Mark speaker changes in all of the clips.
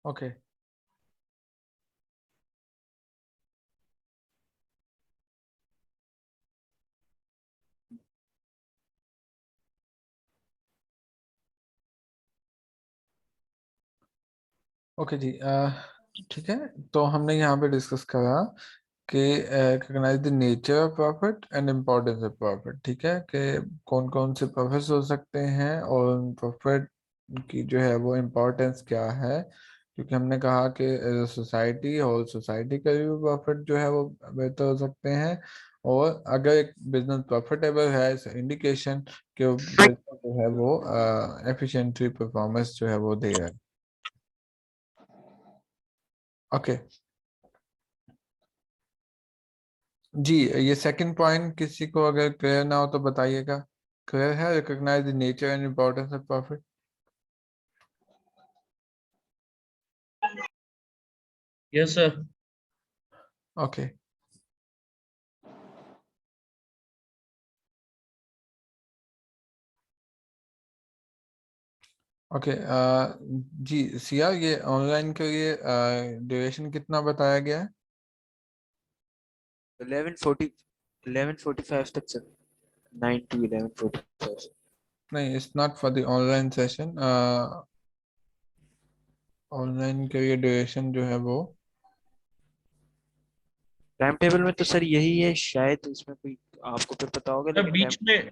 Speaker 1: Okay okay जी। ठीक है। तो हमने यहाँ पे डिस्कस करा कि recognise the nature of profit and importance of profit. ठीक है कि कौन कौन से प्रॉफिट्स हो सकते हैं और प्रॉफिट की जो है वो इम्पोर्टेंस क्या है। क्योंकि हमने कहा कि सोसाइटी होल सोसाइटी का भी प्रॉफिट जो है वो बेहतर हो सकते हैं। और अगर एक बिजनेस प्रॉफिटेबल है इंडिकेशन कि बिजनेस जो है वो एफिशिएंटली परफॉर्मेंस जो है वो दे रहा है। ओके जी। ये सेकंड पॉइंट किसी को अगर क्लियर ना हो तो बताइएगा। क्लियर है? Recognise the nature and importance of profit.
Speaker 2: Yes sir.
Speaker 1: Okay okay जी सिया, ये ऑनलाइन के लिए ड्यूरेशन कितना बताया गया है?
Speaker 3: 11:40 11:45 तक सर। 9 to 11:45।
Speaker 1: नहीं, it's not for the online session. Online के लिए ड्यूरेशन जो है वो
Speaker 3: टाइम टेबल में तो सर यही है, शायद उसमें कोई आपको फिर पता होगा,
Speaker 2: सर
Speaker 3: लेकिन टाइम।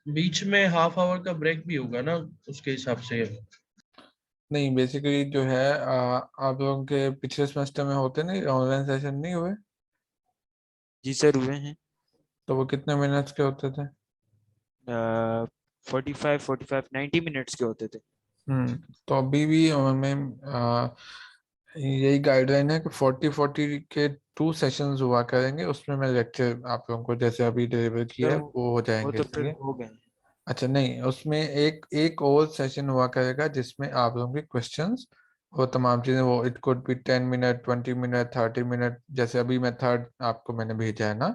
Speaker 2: बीच में हाफ आवर का ब्रेक भी होगा ना, उसके हिसाब से।
Speaker 1: नहीं। बेसिकली जो है आप लोगों के पिछले सेमेस्टर में होते नहीं ऑनलाइन सेशन नहीं हुए?
Speaker 3: जी सर हुए हैं।
Speaker 1: तो वो कितने मिनट्स के होते थे?
Speaker 3: 45 90 मिनट्स के होते थे।
Speaker 1: तो अभी भी हमें यही गाइडलाइन है कि 40 के 2 सेशंस हुआ करेंगे। उसमें मैं लेक्चर आप लोगों को जैसे अभी डिलीवर किया
Speaker 3: सर
Speaker 1: है वो हो
Speaker 3: वो
Speaker 1: जाएंगे
Speaker 3: तो फिर
Speaker 1: इसलिए।
Speaker 3: हो गए हैं।
Speaker 1: अच्छा नहीं, उसमें एक एक और सेशन हुआ करेगा जिसमें आप लोगों के क्वेश्चंस वो तमाम चीज़ें वो it could be 10 minute 20 minute 30 minute. जैसे अभी मैं थर्ड आपको मैंने भेजा है ना,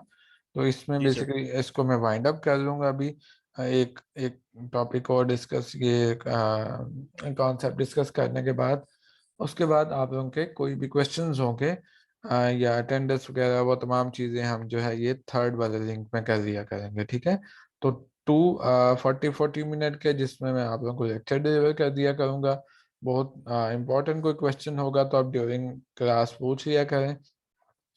Speaker 1: तो इसमें
Speaker 3: जी सर।
Speaker 1: बेसिकली इसको मैं वाइंड अप कर लूंगा अभी। एक एक टॉपिक और डिस्कस ये कॉन्सेप्ट डिस्कस करने के बाद उसके बाद आप लोगों के कोई भी क्वेश्चंस होंगे या अटेंडेंस वगैरह वो तमाम चीज़ें हम जो है ये थर्ड वाले लिंक में कर दिया करेंगे। ठीक है? तो 40 मिनट के जिसमें मैं आप लोगों को लेक्चर डिलीवर कर दिया करूंगा। बहुत इंपॉर्टेंट कोई क्वेश्चन होगा तो आप ड्यूरिंग क्लास पूछ लिया करें,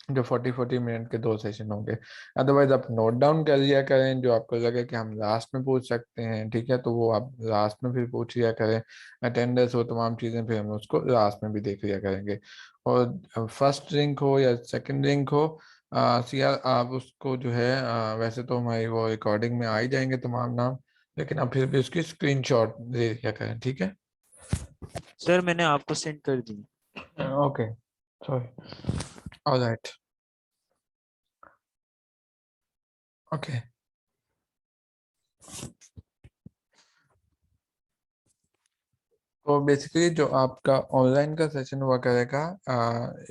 Speaker 1: जो 40 मिनट के 2 सेशन होंगे। अदरवाइज आप नोट डाउन कर लिया करें जो आपको लगे कि हम लास्ट में पूछ सकते हैं। ठीक है? तो वो आप लास्ट में फिर पूछ लिया करें। अटेंडेंस हो तमाम चीज़ें फिर हम उसको लास्ट में भी देख लिया करेंगे। और फर्स्ट लिंक हो या सेकंड लिंक हो सिया आप उसको जो है वैसे तो हमारी वो रिकॉर्डिंग में आ ही जाएंगे तमाम नाम, लेकिन आप फिर भी उसकी स्क्रीनशॉट ले लिया करें। ठीक है?
Speaker 3: सर मैंने आपको सेंड कर दी।
Speaker 1: Okay sorry. ऑलराइट। ओके तो बेसिकली जो आपका ऑनलाइन का सेशन हुआ करेगा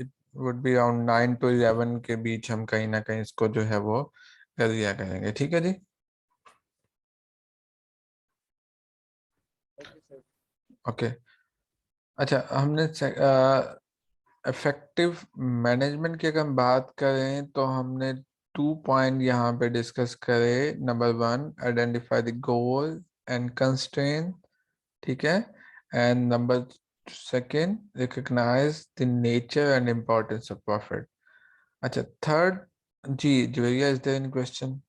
Speaker 1: it would be around 9 to 11 के बीच हम कहीं ना कहीं इसको जो है वो कर दिया करेंगे। ठीक है जी?
Speaker 3: Okay sir.
Speaker 1: ओके। अच्छा हमने इफेक्टिव मैनेजमेंट की अगर हम बात करें तो हमने 2 पॉइंट यहाँ पे डिस्कस करे। Number 1, identify the goal and constraint. ठीक है? And number second, recognise the nature and importance of profit. अच्छा थर्ड जी Juveria, is there any question?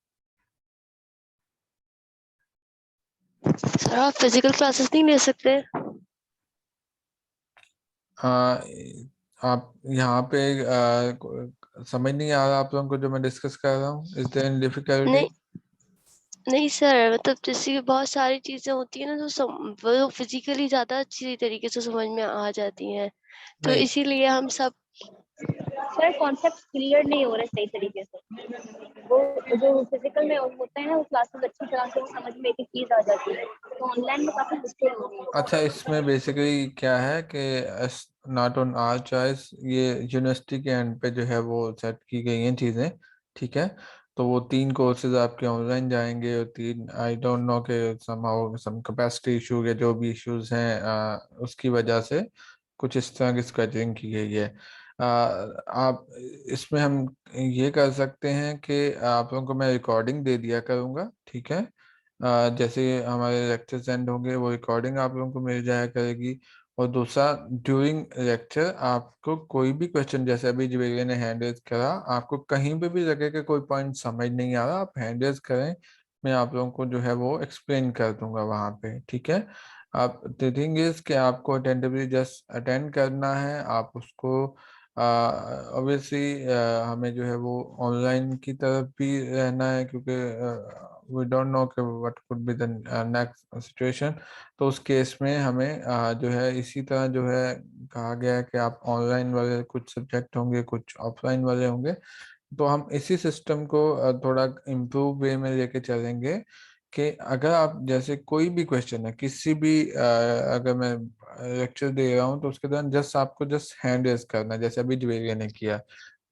Speaker 4: Sir आप फिजिकल क्लासेस नहीं ले सकते?
Speaker 1: आप यहाँ पे समझ नहीं आ रहा आप लोगों को जो मैं डिस्कस कर रहा हूँ? Is there any difficulty?
Speaker 4: नहीं नहीं सर, मतलब जैसे बहुत सारी चीजें होती है ना तो वो फिजिकली ज्यादा अच्छी तरीके से समझ में आ जाती हैं, तो
Speaker 1: नहीं।
Speaker 4: इसीलिए हम सब।
Speaker 5: सर कॉन्सेप्ट क्लियर नहीं हो रहे सही तरीके से। वो जो फिजिकल में होता है ना वो क्लासेस अच्छी तरह से वो समझ में एक एक चीज आ जाती है, तो ऑनलाइन में काफी मुश्किल हो रही है।
Speaker 1: अच्छा इसमें बेसिकली क्या है कि नॉट ऑन आवर चॉइस, ये यूनिवर्सिटी के एंड पे जो है वो सेट की गई हैं चीज़ें। ठीक है? तो वो 3 कोर्सेज आपके ऑनलाइन जाएंगे और 3 आई डोंट नो के सम कैपेसिटी इशू या जो भी इश्यूज हैं उसकी वजह से कुछ इस तरह की स्केड्यूलिंग की गई है। आप इसमें हम ये कर सकते हैं कि आप लोगों को मैं रिकॉर्डिंग दे दिया करूँगा, ठीक है। जैसे हमारे लेक्चर्स एंड होंगे वो रिकॉर्डिंग आप लोगों को मिल जाया करेगी। और दूसरा, ड्यूरिंग लेक्चर आपको कोई भी क्वेश्चन, जैसे अभी जवेरिया ने हैंड रेज करा, आपको कहीं पे भी लगे कि कोई पॉइंट समझ नहीं आ रहा, आप हैंड रेज करें, मैं आप लोगों को जो है वो एक्सप्लेन कर दूंगा वहाँ पे, ठीक है। आप द थिंग इज कि आपको अटेंटिवली जस्ट अटेंड करना है, आप उसको ऑब्वियसली हमें जो है वो ऑनलाइन की तरफ भी रहना है, क्योंकि वी डोंट नो कि what could be the next situation. तो उस केस में हमें जो है इसी तरह जो है कहा गया है कि आप ऑनलाइन वाले कुछ सब्जेक्ट होंगे, कुछ ऑफलाइन वाले होंगे, तो हम इसी सिस्टम को थोड़ा इम्प्रूव वे में लेके चलेंगे कि अगर आप जैसे कोई भी क्वेश्चन है, किसी भी अगर मैं लेक्चर दे रहा हूँ तो उसके दौरान जस्ट आपको जस्ट हैंड रेज करना है, जैसे अभी जवेरिया ने किया,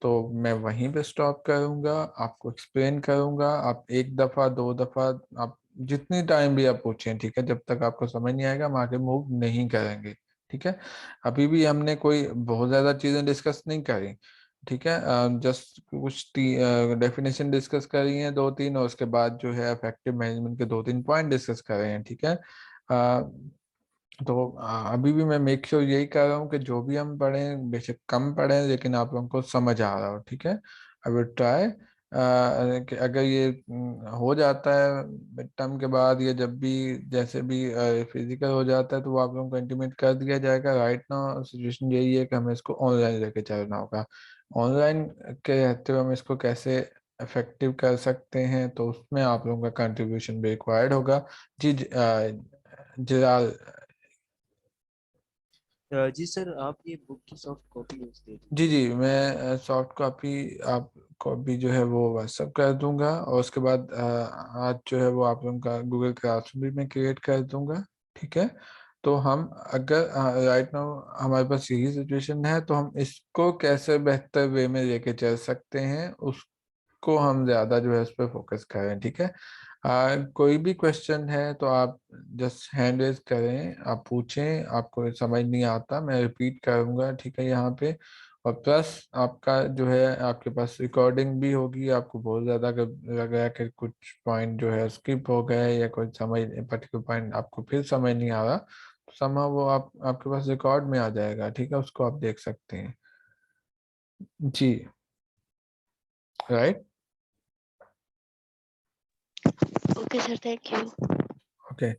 Speaker 1: तो मैं वहीं पे स्टॉप करूंगा, आपको एक्सप्लेन करूंगा, आप एक दफा 2 दफा, आप जितनी टाइम भी आप पूछें, ठीक है, जब तक आपको समझ नहीं आएगा हम आगे मूव नहीं करेंगे, ठीक है। अभी भी हमने कोई बहुत ज्यादा चीजें डिस्कस नहीं करी, ठीक है, जस्ट कुछ डेफिनेशन डिस्कस करी हैं 2-3, और उसके बाद जो है इफेक्टिव मैनेजमेंट के 2-3 पॉइंट डिस्कस कर रहे हैं, ठीक है। तो अभी भी मैं मेक श्योर यही कर रहा हूँ कि जो भी हम पढ़ें बेशक कम पढ़ें, लेकिन आप लोगों को समझ आ रहा हो, ठीक है। आई विल ट्राई कि अगर ये हो जाता है मिड टर्म के बाद, या जब भी जैसे भी फिजिकल हो जाता है, तो वो आप लोगों को इंटीमेट कर दिया जाएगा। राइट नाउ सिचुएशन यही है कि हमें इसको ऑनलाइन लेके चलना होगा। ऑनलाइन के रहते हुए हम इसको कैसे इफेक्टिव कर सकते हैं, तो उसमें आप लोगों का कंट्रीब्यूशन भी रिक्वायर्ड होगा। जी जिलाल।
Speaker 3: जी सर, आप ये बुक की सॉफ्ट कॉपी भेज दे
Speaker 1: जी
Speaker 3: दीजिए।
Speaker 1: जी, मैं सॉफ्ट कॉपी आपको भी जो है वो व्हाट्सअप कर दूंगा, और उसके बाद आज जो है वो आप लोगों का गूगल क्लासरूम भी मैं क्रिएट कर दूंगा, ठीक है। तो हम अगर राइट नाउ हमारे पास यही सिचुएशन है, तो हम इसको कैसे बेहतर वे में लेके चल सकते हैं उसको हम ज्यादा जो है उस पर फोकस करें, ठीक है। कोई भी क्वेश्चन है तो आप जस्ट हैंड रेज करें, आप पूछें, आपको समझ नहीं आता मैं रिपीट करूंगा, ठीक है, यहाँ पे। और प्लस आपका जो है आपके पास रिकॉर्डिंग भी होगी, आपको बहुत ज़्यादा अगर लग रहा है कि कुछ पॉइंट जो है स्किप हो गए, या कोई समझ पर्टिकुलर पॉइंट आपको फिर समझ नहीं आ रहा, तो समा वो आपके पास रिकॉर्ड में आ जाएगा, ठीक है, उसको आप देख सकते हैं। जी right.
Speaker 4: Okay sir, thank you.
Speaker 1: Okay.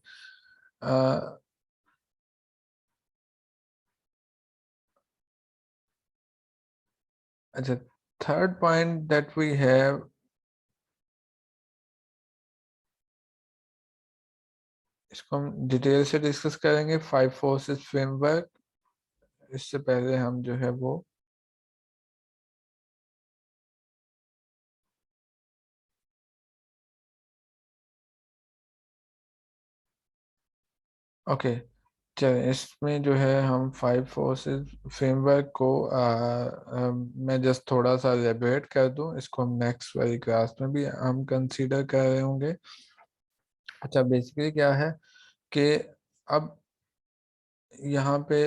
Speaker 1: अच्छा, third point that we have, इसको हम डिटेल से डिस्कस करेंगे, 5 फोर्सेस फ्रेमवर्क। इससे पहले हम जो है वो ओके चलिए, इसमें जो है हम 5 फोर्सेस फ्रेमवर्क को मैं जस्ट थोड़ा सा एलेबोरेट कर दूं, इसको हम नेक्स्ट वाली क्लास में भी हम कंसीडर कर रहे होंगे। अच्छा, बेसिकली क्या है कि अब यहाँ पे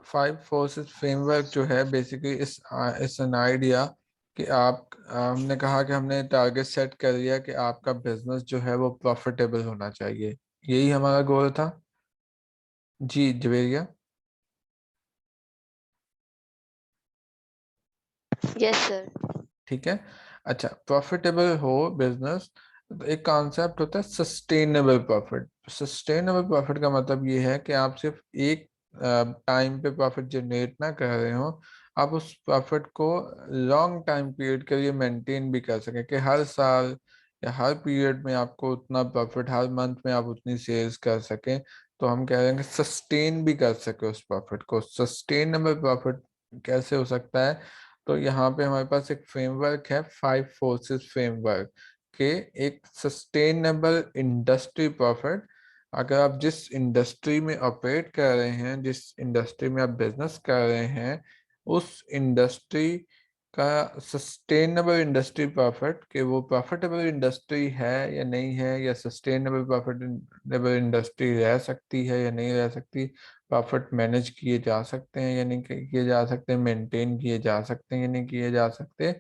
Speaker 1: 5 फोर्सेस फ्रेमवर्क जो है बेसिकली इस एन आइडिया कि आप हमने कहा कि हमने टारगेट सेट कर लिया कि आपका बिजनेस जो है वो प्रॉफिटेबल होना चाहिए, यही हमारा गोल था। जी जवेरिया।
Speaker 4: Yes sir.
Speaker 1: ठीक है। अच्छा, प्रॉफिटेबल हो बिजनेस, तो एक कॉन्सेप्ट होता है सस्टेनेबल प्रॉफिट। सस्टेनेबल प्रॉफिट का मतलब ये है कि आप सिर्फ एक टाइम पे प्रॉफिट जनरेट ना कर रहे हो, आप उस प्रॉफिट को लॉन्ग टाइम पीरियड के लिए मेंटेन भी कर सकें, कि हर साल या हर पीरियड में आपको उतना प्रॉफिट, हर मंथ में आप उतनी सेल्स कर सकें। तो हम कह रहे हैं कि सस्टेन भी कर सके उस प्रॉफिट को। सस्टेनेबल प्रॉफिट कैसे हो सकता है, तो यहाँ पे हमारे पास एक फ्रेमवर्क है, 5 फोर्सेस फ्रेमवर्क के। एक सस्टेनेबल इंडस्ट्री प्रॉफिट, अगर आप जिस इंडस्ट्री में ऑपरेट कर रहे हैं, जिस इंडस्ट्री में आप बिजनेस कर रहे हैं, उस इंडस्ट्री का सस्टेनेबल इंडस्ट्री प्रॉफिट, कि वो प्रॉफिटेबल इंडस्ट्री है या नहीं है, या सस्टेनेबल प्रॉफिटेबल इंडस्ट्री रह सकती है या नहीं रह सकती, प्रॉफिट मैनेज किए जा सकते हैं या नहीं किए जा सकते, मेंटेन किए जा सकते हैं या नहीं किए जा सकते।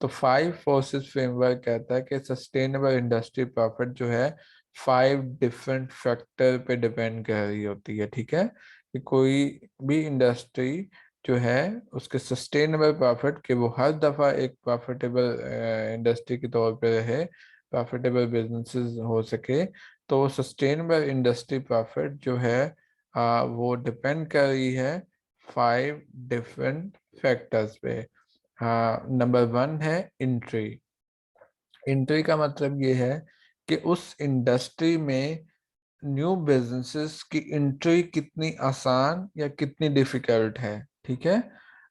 Speaker 1: तो 5 फोर्सेस फ्रेमवर्क कहता है कि सस्टेनेबल इंडस्ट्री प्रॉफिट जो है 5 डिफरेंट फैक्टर पे डिपेंड कर रही होती है। ठीक है, कि कोई भी इंडस्ट्री जो है उसके सस्टेनेबल प्रॉफिट, कि वो हर दफा एक प्रॉफिटेबल इंडस्ट्री के तौर पे रहे, प्रॉफिटेबल बिजनेसेस हो सके, तो सस्टेनेबल इंडस्ट्री प्रॉफिट जो है वो डिपेंड कर रही है 5 डिफरेंट फैक्टर्स पे। नंबर 1 है एंट्री। एंट्री का मतलब ये है कि उस इंडस्ट्री में न्यू बिजनेसेस की एंट्री कितनी आसान या कितनी डिफिकल्ट है। ठीक है,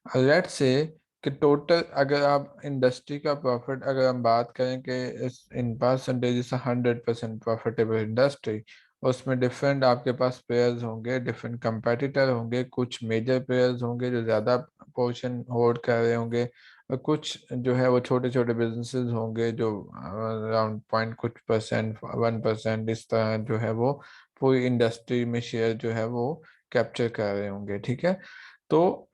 Speaker 1: लेट्स से कि टोटल अगर आप इंडस्ट्री का प्रॉफिट अगर हम बात करें कि इस इन परसेंटेज से 100% प्रॉफिटेबल इंडस्ट्री, उसमें डिफरेंट आपके पास प्लेयर्स होंगे, डिफरेंट कंपेटिटर होंगे, कुछ मेजर प्लेयर्स होंगे जो ज़्यादा पोर्शन होल्ड कर रहे होंगे, और कुछ जो है वो छोटे छोटे बिजनेसेस होंगे जो अराउंड पॉइंट कुछ परसेंट 1% इस तरह जो है वो पूरी इंडस्ट्री में शेयर जो है वो कैप्चर कर रहे होंगे। ठीक है, तो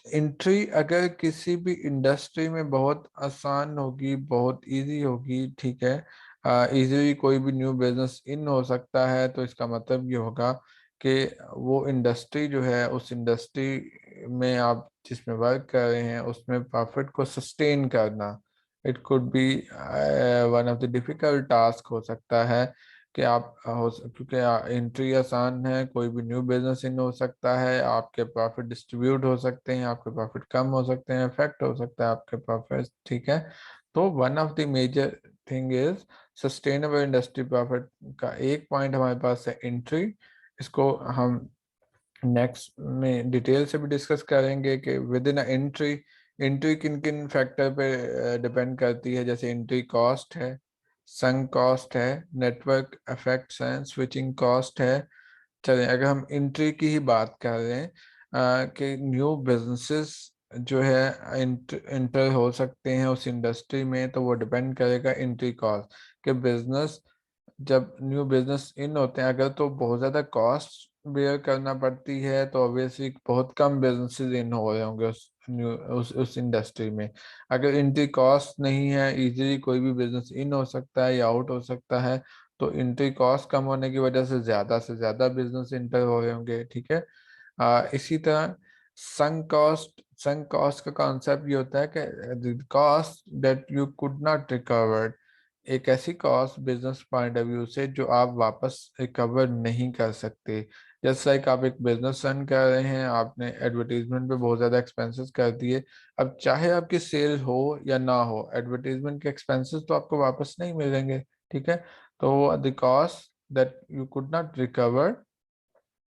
Speaker 1: एंट्री अगर किसी भी इंडस्ट्री में बहुत आसान होगी, बहुत इजी होगी, ठीक है, इजीली कोई भी न्यू बिजनेस इन हो सकता है, तो इसका मतलब ये होगा कि वो इंडस्ट्री जो है, उस इंडस्ट्री में आप जिसमें वर्क कर रहे हैं उसमें प्रॉफिट को सस्टेन करना, it could be one of the difficult task हो सकता है कि आप क्योंकि एंट्री आसान है, कोई भी न्यू बिजनेस इन हो सकता है, आपके प्रॉफिट डिस्ट्रीब्यूट हो सकते हैं, आपके प्रॉफिट कम हो सकते हैं, इफेक्ट हो सकता है आपके प्रॉफिट। ठीक है, तो one of the major thing is sustainable industry profit का एक पॉइंट हमारे पास है एंट्री। इसको हम नेक्स्ट में डिटेल से भी डिस्कस करेंगे कि विद इन एंट्री एंट्री किन किन फैक्टर पे डिपेंड करती है, जैसे एंट्री कॉस्ट है, संक कॉस्ट है, नेटवर्क इफेक्ट्स हैं, स्विचिंग कॉस्ट है। चलें, अगर हम एंट्री की ही बात कर रहे हैं कि न्यू बिजनेसेस जो है इंटर हो सकते हैं उस इंडस्ट्री में, तो वो डिपेंड करेगा एंट्री कॉस्ट के बिजनेस जब न्यू बिजनेस इन होते हैं, अगर तो बहुत ज़्यादा कॉस्ट बेयर करना पड़ती है तो ऑब्वियसली बहुत कम बिजनेसेस इन हो रहे होंगे उस न्यू उस इंडस्ट्री में। अगर एंट्री कॉस्ट नहीं है, इजीली कोई भी बिजनेस इन हो सकता है या आउट हो सकता है, तो एंट्री कॉस्ट कम होने की वजह से ज़्यादा बिजनेस इंटर हो रहे होंगे। ठीक है, इसी तरह संक कॉस्ट का कॉन्सेप्ट ये होता है कि cost that you could not recover, एक ऐसी cost business point of view से जो आप वापस रिकवर नहीं कर सकते। जैसे लाइक आप एक बिजनेस रन कर रहे हैं, आपने एडवर्टीजमेंट पे बहुत ज़्यादा एक्सपेंसेस कर दिए, अब चाहे आपकी सेल हो या ना हो, एडवर्टीजमेंट के एक्सपेंसेस तो आपको वापस नहीं मिलेंगे। ठीक है, तो the cost that you could not recover,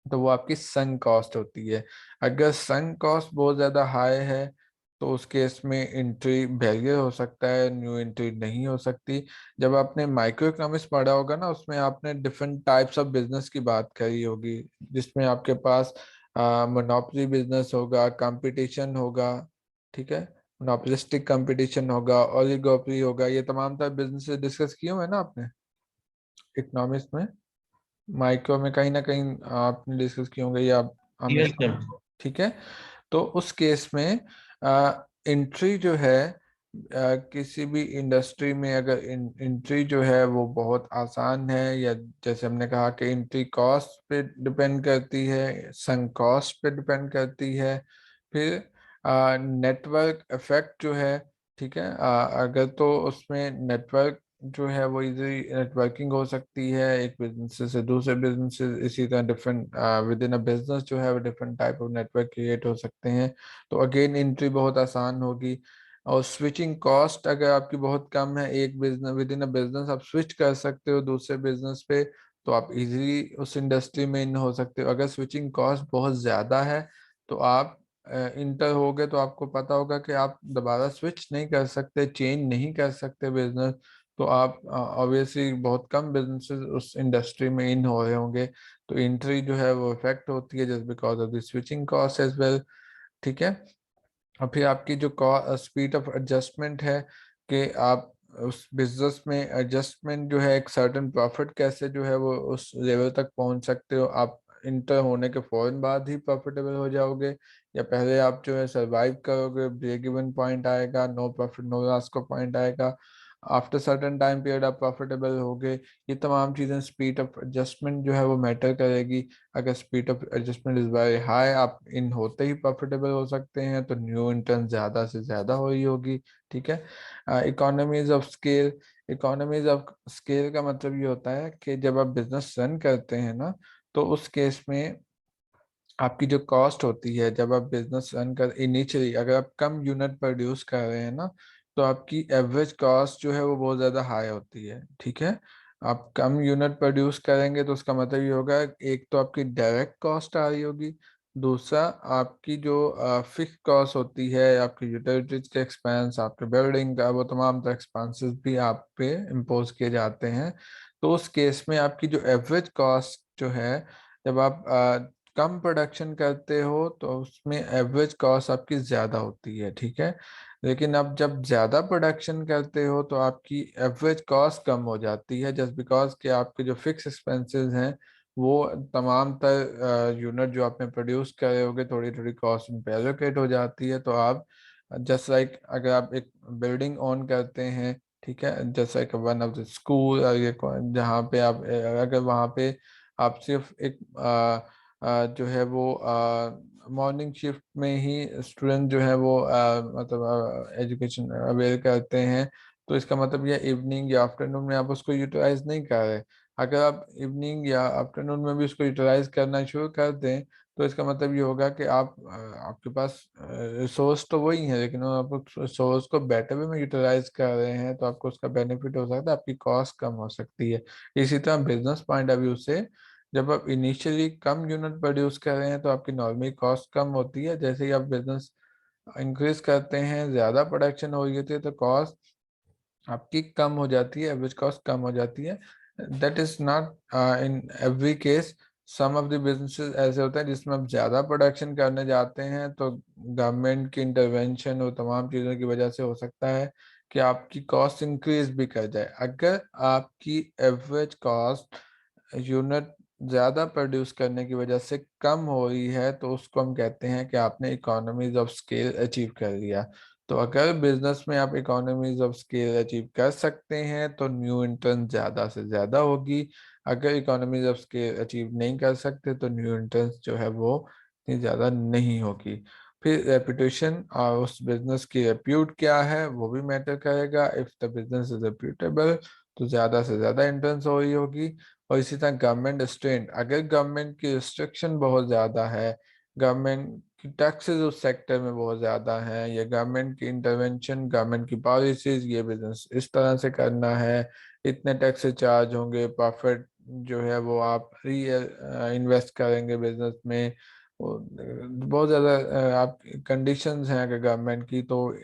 Speaker 1: तो वो आपकी संक कॉस्ट होती है। अगर संक कॉस्ट बहुत ज़्यादा हाई है तो उस केस में एंट्री बैरियर हो सकता है, न्यू एंट्री नहीं हो सकती। जब आपने माइक्रो इकोनॉमिक्स पढ़ा होगा ना, उसमें आपने डिफरेंट टाइप्स ऑफ बिजनेस की बात करी होगी, जिसमें आपके पास मोनोपोली बिजनेस होगा, कंपटीशन होगा। ठीक है, मोनोपोलिस्टिक कंपटीशन होगा, ओलिगोपोली होगा, ये तमाम तरह बिजनेस डिस्कस किए हुए हैं ना आपने इकोनॉमिक्स में, माइक्रो में कहीं ना कहीं आपने डिस्कस किए होंगे या
Speaker 2: यस
Speaker 1: हमेशा।
Speaker 2: सर।
Speaker 1: ठीक है, तो उस केस में एंट्री जो है किसी भी इंडस्ट्री में, अगर एंट्री जो है वो बहुत आसान है, या जैसे हमने कहा कि एंट्री कॉस्ट पे डिपेंड करती है, संक कॉस्ट पे डिपेंड करती है, फिर नेटवर्क इफेक्ट जो है। ठीक है, अगर तो उसमें नेटवर्क जो है वो इजी नेटवर्किंग हो सकती है एक बिजनेस से दूसरे बिजनेस से, इसी तरह different with in a business जो है वो different type of network create हो सकते हैं, तो अगेन एंट्री बहुत आसान होगी। और स्विचिंग कॉस्ट अगर आपकी बहुत कम है, एक business with in a business आप स्विच कर सकते हो दूसरे बिजनेस पे, तो आप इजीली उस इंडस्ट्री में इन हो सकते हो। अगर स्विचिंग कॉस्ट बहुत ज़्यादा है तो आप इंटर हो गए तो आपको पता होगा कि आप दोबारा स्विच नहीं कर सकते, चेंज नहीं कर सकते बिजनेस, तो आप ऑब्वियसली बहुत कम बिजनेसेस उस इंडस्ट्री में इन हो रहे होंगे, तो एंट्री जो है वो इफेक्ट होती है just because of the switching cost as well. ठीक है, और फिर आपकी जो स्पीड ऑफ एडजस्टमेंट है कि आप उस बिजनेस में एडजस्टमेंट जो है एक सर्टेन प्रॉफिट कैसे जो है वो उस लेवल तक पहुंच सकते हो, आप इंटर होने के फौरन बाद ही प्रॉफिटेबल हो जाओगे या पहले आप जो है सरवाइव करोगे, ब्रेक इवन पॉइंट आएगा, नो प्रॉफिट नो लॉस का पॉइंट आएगा, आफ्टर सर्टेन टाइम पीरियड आप प्रॉफिटेबल होगे। ये तमाम चीज़ें स्पीड ऑफ एडजस्टमेंट जो है वो मैटर करेगी। अगर speed of adjustment is very high, आप इन होते ही प्रॉफिटेबल हो सकते हैं, तो न्यू इंटर्न ज़्यादा से ज़्यादा हो रही होगी। ठीक है। Economies of scale, economies of scale का मतलब ये होता है कि जब आप बिजनेस रन करते हैं ना, तो उस केस में आपकी जो कॉस्ट होती है, जब आप बिजनेस रन कर इनिशियली अगर आप कम यूनिट प्रोड्यूस कर रहे हैं ना, तो आपकी एवरेज कॉस्ट जो है वो बहुत ज़्यादा हाई होती है। ठीक है। आप कम यूनिट प्रोड्यूस करेंगे तो उसका मतलब ये होगा, एक तो आपकी डायरेक्ट कॉस्ट आ रही होगी, दूसरा आपकी जो फिक्स कॉस्ट होती है, आपकी यूटिलिटीज के एक्सपेंस, आपके बिल्डिंग का, वो तमाम तरह एक्सपेंसेस भी आप पे इम्पोज किए जाते हैं। तो उस केस में आपकी जो एवरेज कॉस्ट जो है, जब आप कम प्रोडक्शन करते हो तो उसमें एवरेज कॉस्ट आपकी ज़्यादा होती है। ठीक है। लेकिन आप जब ज़्यादा प्रोडक्शन करते हो तो आपकी एवरेज कॉस्ट कम हो जाती है, जस्ट बिकॉज कि आपके जो फिक्स एक्सपेंसेस हैं वो तमाम तर यूनिट जो आपने प्रोड्यूस करे होगे, थोड़ी थोड़ी कॉस्ट उन पे एलोकेट हो जाती है। तो आप जस्ट लाइक अगर आप एक बिल्डिंग ओन करते हैं, ठीक है, just like one of the school, ये जहाँ पे आप अगर वहाँ पे आप सिर्फ एक जो है वो मॉर्निंग शिफ्ट में ही स्टूडेंट जो है वो मतलब एजुकेशन अवेयर करते हैं, तो इसका मतलब यह इवनिंग या आफ्टरनून में आप उसको यूटिलाइज नहीं कर रहे। अगर आप इवनिंग या आफ्टरनून में भी उसको यूटिलाइज करना शुरू कर दें, तो इसका मतलब ये होगा कि आप आपके पास रिसोर्स तो वही है, लेकिन आप उस रिसोर्स को बेटर वे में यूटिलाइज कर रहे हैं, तो आपको उसका बेनिफिट हो सकता है, आपकी कॉस्ट कम हो सकती है। इसी तरह बिजनेस पॉइंट ऑफ व्यू से जब आप इनिशियली कम यूनिट प्रोड्यूस कर रहे हैं तो आपकी नॉर्मल कॉस्ट कम होती है। जैसे ही आप बिजनेस इंक्रीज करते हैं, ज़्यादा प्रोडक्शन हो रही होती है, तो कॉस्ट आपकी कम हो जाती है, एवरेज कॉस्ट कम हो जाती है। That is not in every case. Some of the businesses ऐसे होते हैं जिसमें आप ज़्यादा प्रोडक्शन करने जाते हैं, तो गवर्नमेंट की इंटरवेंशन और तमाम चीज़ों की वजह से हो सकता है कि आपकी कॉस्ट इंक्रीज भी कर जाए। अगर आपकी एवरेज कॉस्ट यूनिट ज़्यादा प्रोड्यूस करने की वजह से कम हो रही है, तो उसको हम कहते हैं कि आपने इकोनॉमीज ऑफ स्केल अचीव कर लिया। तो अगर बिजनेस में आप इकोनॉमीज ऑफ स्केल अचीव कर सकते हैं तो न्यू इंटर्न ज़्यादा से ज़्यादा होगी। अगर इकोनॉमीज ऑफ स्केल अचीव नहीं कर सकते तो न्यू इंटर्न जो है वो इतनी ज़्यादा नहीं होगी। फिर रेपुटेशन और उस बिजनेस की रेप्यूट क्या है वो भी मैटर करेगा। If the business is reputable तो ज़्यादा से ज़्यादा इंटर्न्स हो रही होगी। और इसी तरह गवर्नमेंट स्ट्रेंट, अगर गवर्नमेंट की रिस्ट्रिक्शन बहुत ज़्यादा है, गवर्नमेंट की टैक्सेस उस सेक्टर में बहुत ज़्यादा है, या गवर्नमेंट की इंटरवेंशन, गवर्नमेंट की पॉलिसीज, ये बिजनेस इस तरह से करना है, इतने टैक्सेस चार्ज होंगे, प्रॉफिट जो है वो आप री इन्वेस्ट करेंगे बिजनेस में, बहुत ज़्यादा आप कंडीशंस हैं अगर गवर्नमेंट की, तो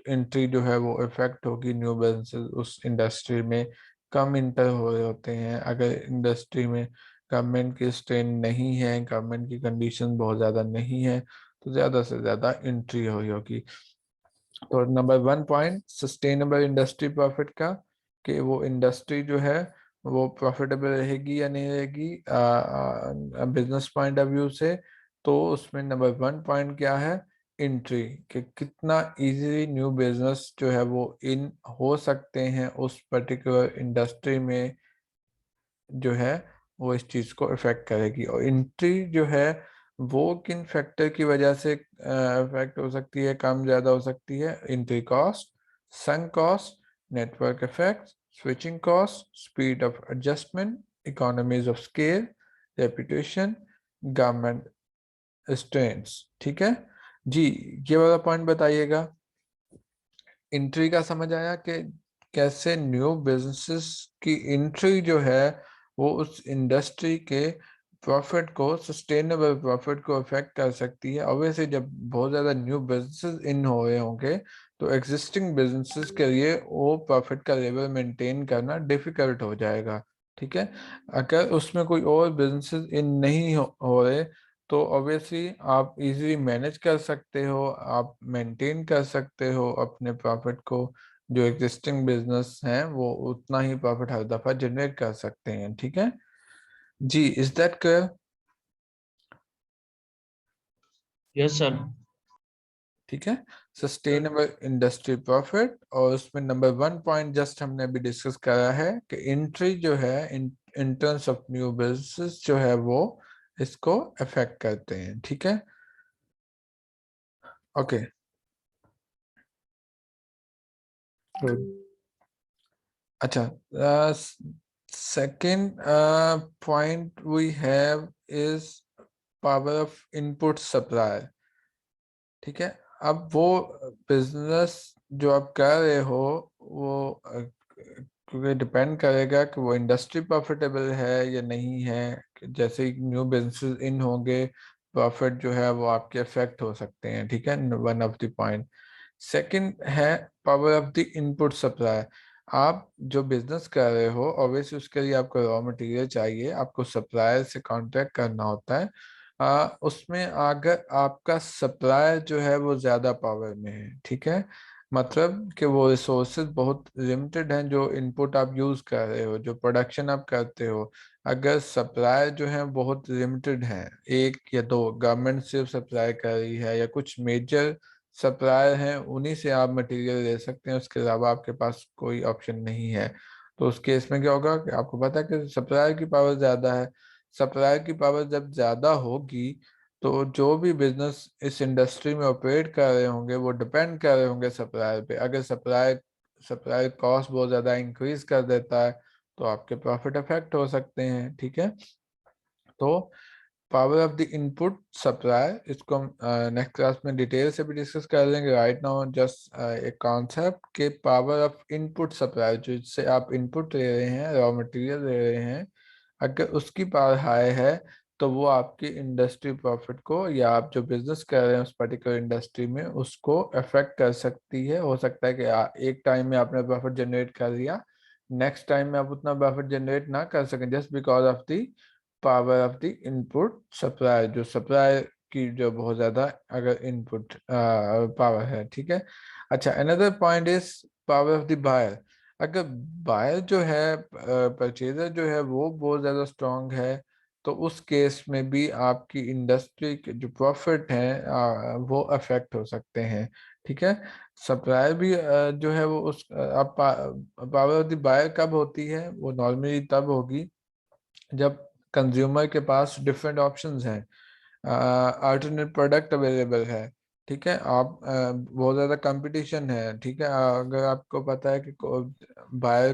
Speaker 1: एंट्री जो है वो इफेक्ट होगी न्यू बिजनेस उस इंडस्ट्री में कम इंटर हो रहे होते हैं। अगर इंडस्ट्री में गवर्नमेंट की स्ट्रेन नहीं है, गवर्नमेंट की कंडीशन बहुत ज़्यादा नहीं है, तो ज़्यादा से ज़्यादा एंट्री हुई होगी। तो number 1 point sustainable industry profit का, कि वो इंडस्ट्री जो है वो प्रॉफिटेबल रहेगी या नहीं रहेगी बिजनेस पॉइंट ऑफ व्यू से। तो उसमें नंबर 1 पॉइंट क्या है, एंट्री, कि कितना इजीली न्यू बिजनेस जो है वो इन हो सकते हैं उस पर्टिकुलर इंडस्ट्री में, जो है वो इस चीज़ को इफेक्ट करेगी। और एंट्री जो है वो किन फैक्टर की वजह से इफेक्ट हो सकती है, कम ज़्यादा हो सकती है, entry cost, sunk cost, network effect, switching cost, speed of adjustment, economies of scale, reputation, government constraints. ठीक है जी, ये वाला पॉइंट बताइएगा। एंट्री का समझ आया कि कैसे न्यू बिजनेसेस की एंट्री जो है वो उस इंडस्ट्री के प्रॉफिट को, सस्टेनेबल प्रॉफिट को अफेक्ट कर सकती है। ऑब्वियसली जब बहुत ज़्यादा न्यू बिजनेसेस इन हो रहे होंगे तो एग्जिस्टिंग बिजनेसेस के लिए वो प्रॉफिट का लेवल मेंटेन करना डिफिकल्ट हो जाएगा। ठीक है। अगर उसमें कोई और बिजनेसेस इन नहीं हो रहे तो ऑब्वियसली आप इजीली मैनेज कर सकते हो, आप मेंटेन कर सकते हो अपने प्रॉफिट को। जो एग्जिस्टिंग बिजनेस है वो उतना ही प्रॉफिट हर दफा जनरेट कर सकते हैं, ठीक है जी। Is that clear?
Speaker 2: Yes sir.
Speaker 1: ठीक है, सस्टेनेबल इंडस्ट्री प्रॉफिट। और उसमें नंबर 1 पॉइंट जस्ट हमने अभी डिस्कस करा है कि एंट्री जो है in terms of new business जो है वो इसको अफेक्ट करते हैं, ठीक है ओके गुड। अच्छा, second point we have is power of input supply, ठीक है। अब वो बिजनेस जो आप कर रहे हो वो क्योंकि डिपेंड करेगा कि वो इंडस्ट्री प्रॉफिटेबल है या नहीं है। जैसे ही न्यू बिजनेस इन होंगे प्रॉफिट जो है वो आपके अफेक्ट हो सकते हैं, ठीक है, one of the point. Second है power of the input supply. आप जो बिजनेस कर रहे हो ऑब्वियसली उसके लिए आपको रॉ मटेरियल चाहिए, आपको सप्लायर से कांटेक्ट करना होता है। उसमें अगर आपका सप्लायर जो है वो ज्यादा पावर में है, ठीक है, मतलब कि वो रिसोर्सेज बहुत लिमिटेड हैं जो इनपुट आप यूज कर रहे हो, जो प्रोडक्शन आप करते हो। अगर सप्लाई जो है बहुत लिमिटेड है, एक या दो गवर्नमेंट सिर्फ सप्लाई कर रही है या कुछ मेजर सप्लायर हैं उन्हीं से आप मटेरियल ले सकते हैं, उसके अलावा आपके पास कोई ऑप्शन नहीं है। तो उस केस में क्या होगा कि आपको पता है कि सप्लायर की पावर ज्यादा है। सप्लायर की पावर जब ज्यादा होगी तो जो भी बिजनेस इस इंडस्ट्री में ऑपरेट कर रहे होंगे वो डिपेंड कर रहे होंगे सप्लायर पे। अगर सप्लायर कॉस्ट बहुत ज्यादा इंक्रीज कर देता है तो आपके प्रॉफिट अफेक्ट हो सकते हैं, ठीक है। तो power of the input supply इसको हम नेक्स्ट क्लास में डिटेल से भी डिस्कस कर लेंगे। राइट नाउ जस्ट एक कॉन्सेप्ट के पावर ऑफ इनपुट सप्लाई, जिससे आप इनपुट ले रहे हैं, रॉ मटेरियल ले रहे हैं, अगर उसकी पावर हाई है तो वो आपकी इंडस्ट्री प्रॉफिट को या आप जो बिजनेस कर रहे हैं उस पर्टिकुलर इंडस्ट्री में उसको अफेक्ट कर सकती है। हो सकता है कि एक टाइम में आपने प्रॉफिट जनरेट कर लिया, नेक्स्ट टाइम में आप उतना प्रॉफिट जनरेट ना कर सकें just because of the power of the input supply, जो सप्लाई की जो बहुत ज्यादा अगर इनपुट पावर है, ठीक है। अच्छा, another point is power of the buyer. अगर बायर जो है परचेजर जो है वो बहुत ज्यादा स्ट्रांग है तो उस केस में भी आपकी इंडस्ट्री के जो प्रॉफिट है वो अफेक्ट हो सकते हैं, ठीक है। सप्लाई भी जो है वो उस आप पावर ऑफ द बायर कब होती है, वो नॉर्मली तब होगी जब कंज्यूमर के पास डिफरेंट ऑप्शंस हैं, अल्टरनेट प्रोडक्ट अवेलेबल है, ठीक है। आप बहुत ज़्यादा कंपटीशन है, ठीक है। अगर आपको पता है कि बायर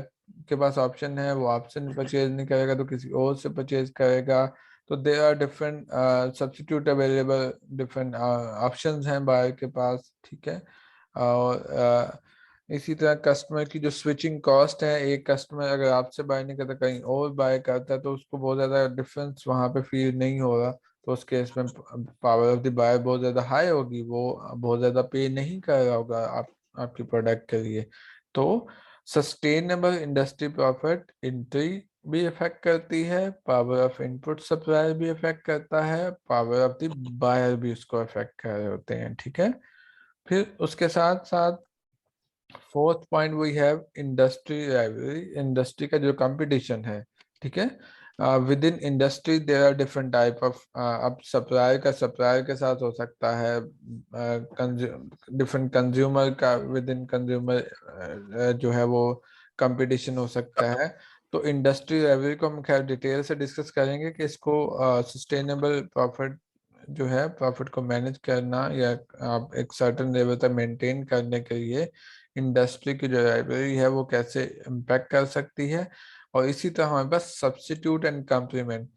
Speaker 1: के पास ऑप्शन है, वो आपसे परचेज नहीं करेगा तो किसी और से परचेज करेगा। तो there are different substitute available, different options हैं बायर के पास, ठीक है। और इसी तरह कस्टमर की जो स्विचिंग कॉस्ट है, एक कस्टमर अगर आपसे बाय नहीं करता कहीं और बाय करता है तो उसको बहुत ज़्यादा डिफरेंस वहाँ पे फील नहीं होगा। तो उस केस में पावर ऑफ द बायर बहुत ज़्यादा हाई होगी, वो बहुत ज़्यादा पे नहीं कर रहा होगा आपकी प्रोडक्ट के लिए। तो सस्टेनेबल इंडस्ट्री प्रॉफिट एंट्री भी इफेक्ट करती है, पावर ऑफ इनपुट सप्लाई भी इफेक्ट करता है, पावर ऑफ द बायर भी उसको इफेक्ट कर रहे होते हैं, ठीक है। फिर उसके साथ साथ fourth point we have industry rivalry. Industry का जो कंपटीशन है, ठीक है, within industry there are different type of, अब सप्लायर का सप्लायर के साथ हो सकता है, डिफरेंट कंज्यूमर का विद इन कंज्यूमर जो है वो कंपटीशन हो सकता है। तो इंडस्ट्री राइवलरी को हम खैर डिटेल से डिस्कस करेंगे कि इसको सस्टेनेबल प्रॉफिट जो है प्रॉफिट को मैनेज करना या आप एक सर्टेन लेवल तक मेंटेन करने के लिए इंडस्ट्री की जो लाइब्रेरी है वो कैसे इम्पैक्ट कर सकती है। और इसी तरह हमारे पास सब्स्टिट्यूट एंड कॉम्प्लीमेंट।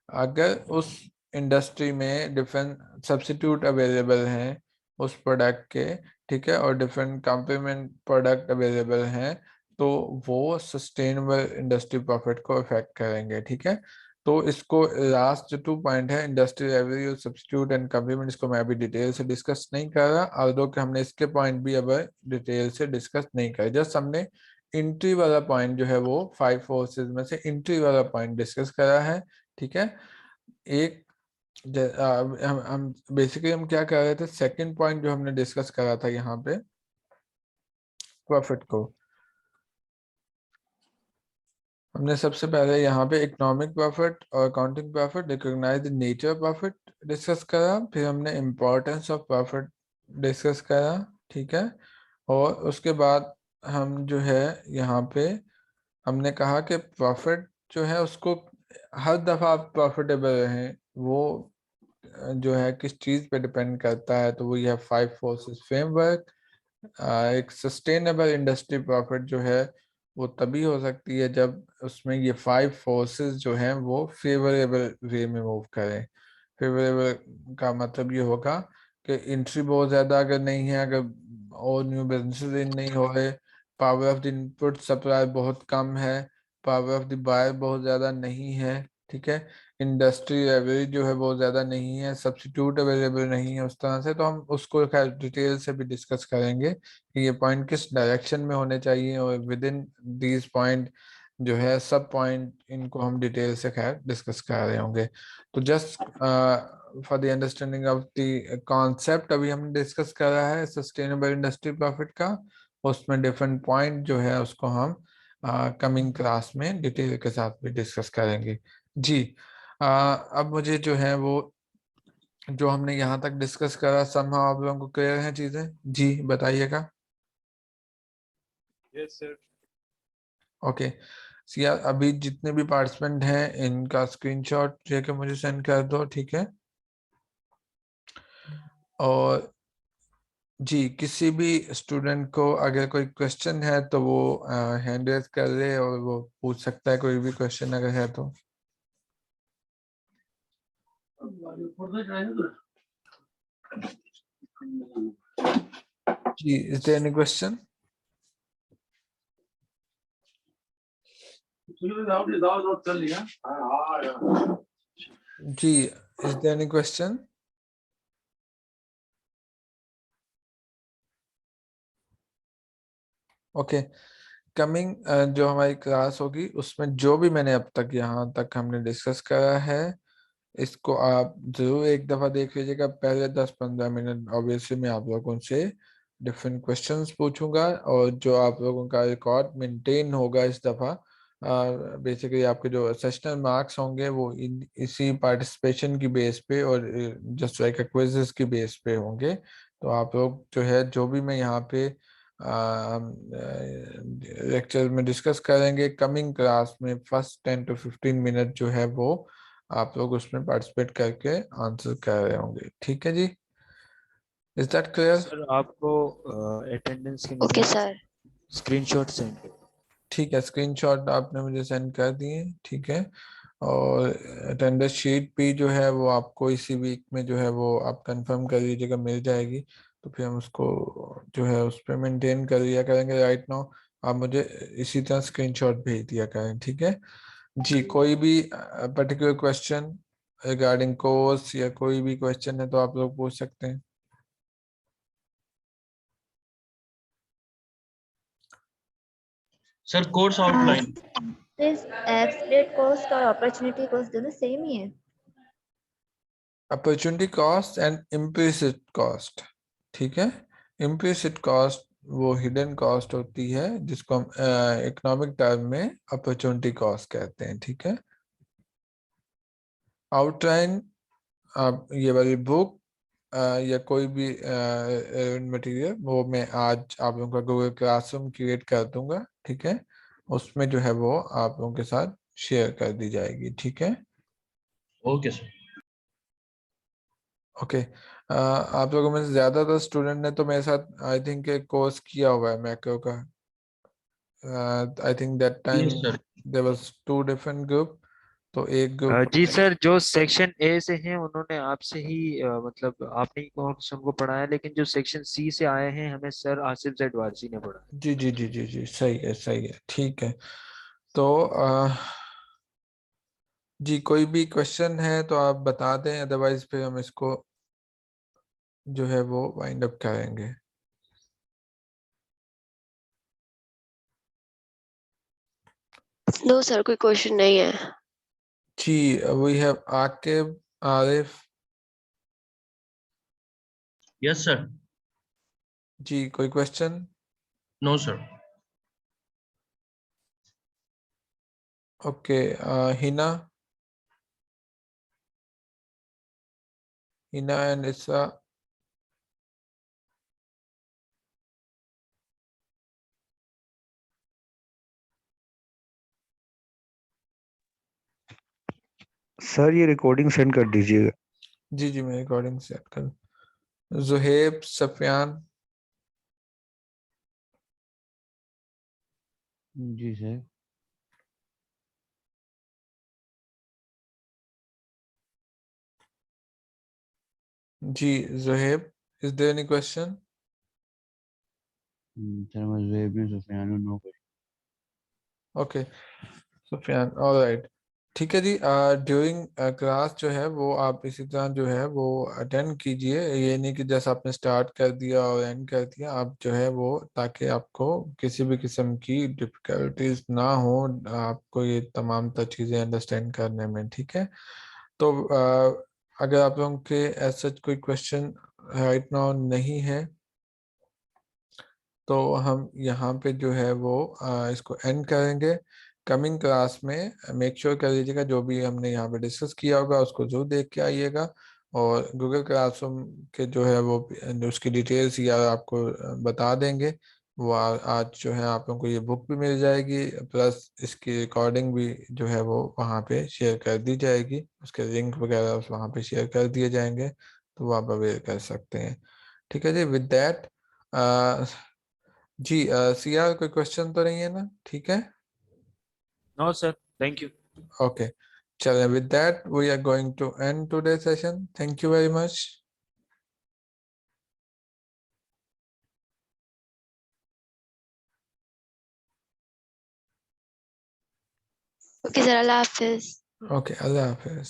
Speaker 1: अगर उस इंडस्ट्री में डिफरेंट सब्स्टिट्यूट अवेलेबल हैं उस प्रोडक्ट के, ठीक है, और डिफरेंट कॉम्प्लीमेंट प्रोडक्ट अवेलेबल हैं तो वो सस्टेनेबल इंडस्ट्री प्रॉफिट को इफेक्ट करेंगे, ठीक है। तो इसको लास्ट जो 2 पॉइंट है इंडस्ट्री रेवेन्यू और सब्स्टिट्यूट एंड कॉम्प्लीमेंट, इसको मैं अभी डिटेल से डिस्कस नहीं कर रहा, although कि हमने इसके पॉइंट भी अब डिटेल से डिस्कस नहीं करे, जस्ट हमने एंट्री वाला पॉइंट जो है वो 5 फोर्सेस में से एंट्री वाला पॉइंट डिस्कस करा है, ठीक है। एक हम बेसिकली हम क्या कर रहे थे, सेकंड पॉइंट जो हमने डिस्कस करा था यहाँ पे प्रॉफिट को, हमने सबसे पहले यहाँ पे इकोनॉमिक प्रॉफिट और accounting profit, recognise the nature profit discuss करा, फिर हमने इम्पोर्टेंस ऑफ प्रॉफिट डिस्कस करा, ठीक है। और उसके बाद हम जो है यहाँ पे हमने कहा कि प्रॉफिट जो है उसको हर दफा आप प्रॉफिटेबल रहें, वो जो है किस चीज पे डिपेंड करता है, तो वो ये 5 फोर्सेस फ्रेमवर्क। एक सस्टेनेबल इंडस्ट्री प्रॉफिट जो है वो तभी हो सकती है जब उसमें ये 5 फोर्सेस जो हैं वो फेवरेबल वे में मूव करें। फेवरेबल का मतलब ये होगा कि एंट्री बहुत ज्यादा अगर नहीं है, अगर और न्यू बिजनेसेस इन नहीं हो रहे, power of the input supply बहुत कम है, पावर ऑफ द बायर बहुत ज्यादा नहीं है, ठीक है, इंडस्ट्री एवरेज जो है बहुत ज्यादा नहीं है, सब्स्टिट्यूट अवेलेबल नहीं है उस तरह से, तो हम उसको खैर डिटेल से भी डिस्कस करेंगे कि ये पॉइंट किस डायरेक्शन में होने चाहिए, और विद इन दीज पॉइंट जो है सब पॉइंट इनको हम डिटेल से खैर डिस्कस कर रहे होंगे। तो just for the understanding of the concept अभी हमने डिस्कस करा है सस्टेनेबल इंडस्ट्री प्रॉफिट का, उसमें डिफरेंट पॉइंट जो है उसको हम कमिंग क्लास में डिटेल के साथ भी डिस्कस करेंगे। जी अब मुझे जो है वो जो हमने यहाँ तक डिस्कस करा somehow आप लोगों को क्लियर है चीजें? जी बताइएगा।
Speaker 3: Yes sir.
Speaker 1: ओके सिया, अभी जितने भी पार्टिसिपेंट हैं इनका स्क्रीनशॉट लेके मुझे सेंड कर दो, ठीक है। और जी किसी भी स्टूडेंट को अगर कोई क्वेश्चन है तो वो हैंड रेज कर ले और वो पूछ सकता है कोई भी क्वेश्चन अगर है तो। जी इज देयर एनी क्वेश्चन? जी is there any question? Okay coming जो हमारी क्लास होगी उसमें जो भी मैंने अब तक यहाँ तक हमने डिस्कस करा है इसको आप जरूर एक दफा देख लीजिएगा। पहले 10-15 मिनट ऑब्वियसली मैं आप लोगों से डिफरेंट क्वेश्चंस पूछूंगा, और जो आप लोगों का रिकॉर्ड मेंटेन होगा इस दफा, बेसिकली आपके जो सेशनल मार्क्स होंगे वो इसी पार्टिसिपेशन की बेस पे और जस्ट लाइक क्विज़ेस की बेस पे होंगे। तो आप लोग जो है जो भी मैं यहाँ पे लेक्चर में डिस्कस करेंगे कमिंग क्लास में फर्स्ट 10 to 15 मिनट जो है वो आप लोग उसमें पार्टिसिपेट करके आंसर कर रहे होंगे, ठीक है जी। Is that clear?
Speaker 3: सर आपको अटेंडेंस के
Speaker 4: ओके सर।
Speaker 3: स्क्रीनशॉट सेंड कर।
Speaker 1: ठीक है स्क्रीनशॉट आपने मुझे सेंड कर दिए, ठीक है। और अटेंडेंस शीट भी जो है वो आपको इसी वीक में जो है वो आप कंफर्म कर लीजिएगा, मिल जाएगी। तो फिर हम उसको जो है उस पर मेंटेन कर लिया करेंगे। राइट नाउ आप मुझे इसी तरह स्क्रीनशॉट भेज दिया करें, ठीक है जी। कोई भी पर्टिकुलर क्वेश्चन रिगार्डिंग कोर्स या कोई भी क्वेश्चन है तो आप लोग पूछ सकते हैं।
Speaker 2: Sir course outline
Speaker 6: this expected cost और अपॉर्चुनिटी कॉस्ट दोनों सेम ही है।
Speaker 1: Opportunity cost and implicit cost, ठीक है। इम्प्लिसिट कॉस्ट वो हिडन कॉस्ट होती है जिसको हम इकोनॉमिक टर्म में अपॉर्चुनिटी कॉस्ट कहते हैं, ठीक है। आउटलाइन आप ये वाली बुक या कोई भी मटेरियल वो मैं आज आप लोगों का गूगल क्लासरूम क्रिएट कर दूंगा, ठीक है। उसमें जो है वो आप लोगों के साथ शेयर कर दी जाएगी, ठीक है।
Speaker 2: Okay sir.
Speaker 1: ओके आप लोगों में से ज्यादातर स्टूडेंट ने तो मेरे साथ आई थिंक एक कोर्स किया हुआ है मैक्रो का। I think that time
Speaker 2: yes sir.
Speaker 1: There was 2 different group. तो एक ग्रुप
Speaker 3: जी सर, जो सेक्शन ए से हैं उन्होंने आपसे ही मतलब आपने ही कोर्स उनको पढ़ाया, लेकिन जो सेक्शन सी से आए हैं हमें सर आसिफ जेड वारसी ने पढ़ाया।
Speaker 1: जी जी जी जी जी सही है सही है, ठीक है। तो जी कोई भी क्वेश्चन है तो आप बता दें, अदरवाइज फिर हम इसको जो है वो वाइंड अप करेंगे।
Speaker 4: नो सर कोई क्वेश्चन नहीं है।
Speaker 1: जी we have Aqib Arif
Speaker 2: yes sir.
Speaker 1: जी, कोई question?
Speaker 2: No sir.
Speaker 1: Okay, Hina and Isra.
Speaker 7: Sir ये रिकॉर्डिंग सेंड कर दीजिएगा।
Speaker 1: जी जी, मैं रिकॉर्डिंग सेट कर। जुहेब, सफियान।
Speaker 7: जी सर।
Speaker 1: जी Juhaib, is there any question?
Speaker 7: Sir मैं ज़ुहैब बिन सुफियान हूं, no question.
Speaker 1: Okay Sufiyan, alright, ठीक है जी। ड्यूरिंग क्लास जो है वो आप इसी तरह जो है वो अटेंड कीजिए। ये नहीं कि जैसे आपने स्टार्ट कर दिया और एंड कर दिया, आप जो है वो, ताकि आपको किसी भी किस्म की डिफिकल्टीज ना हो, आपको ये तमाम तर चीज़ें अंडरस्टैंड करने में, ठीक है। तो अगर आप लोगों के ऐसा कोई क्वेश्चन राइट नाउ नहीं है तो हम यहाँ पे जो है वो इसको एंड करेंगे। कमिंग क्लास में मेक श्योर कर लीजिएगा जो भी हमने यहाँ पे डिस्कस किया होगा उसको जरूर देख के आइएगा। और गूगल क्लासरूम के जो है वो उसकी डिटेल्स या आपको बता देंगे। वो आज जो है आप लोगों को ये बुक भी मिल जाएगी, प्लस इसकी रिकॉर्डिंग भी जो है वो वहाँ पे शेयर कर दी जाएगी, उसके लिंक वगैरह उस वहाँ पे शेयर कर दिए जाएंगे, तो वो आप अवेयर कर सकते हैं। ठीक है जी, विद दैट जी सिया, कोई क्वेश्चन तो नहीं है ना? ठीक है,
Speaker 3: no sir, thank you.
Speaker 1: Okay, चलें, with that we are going to end today session. Thank you very much.
Speaker 4: Okay sir, अल्लाह हाफिज।
Speaker 1: ओके, अल्लाह हाफिज।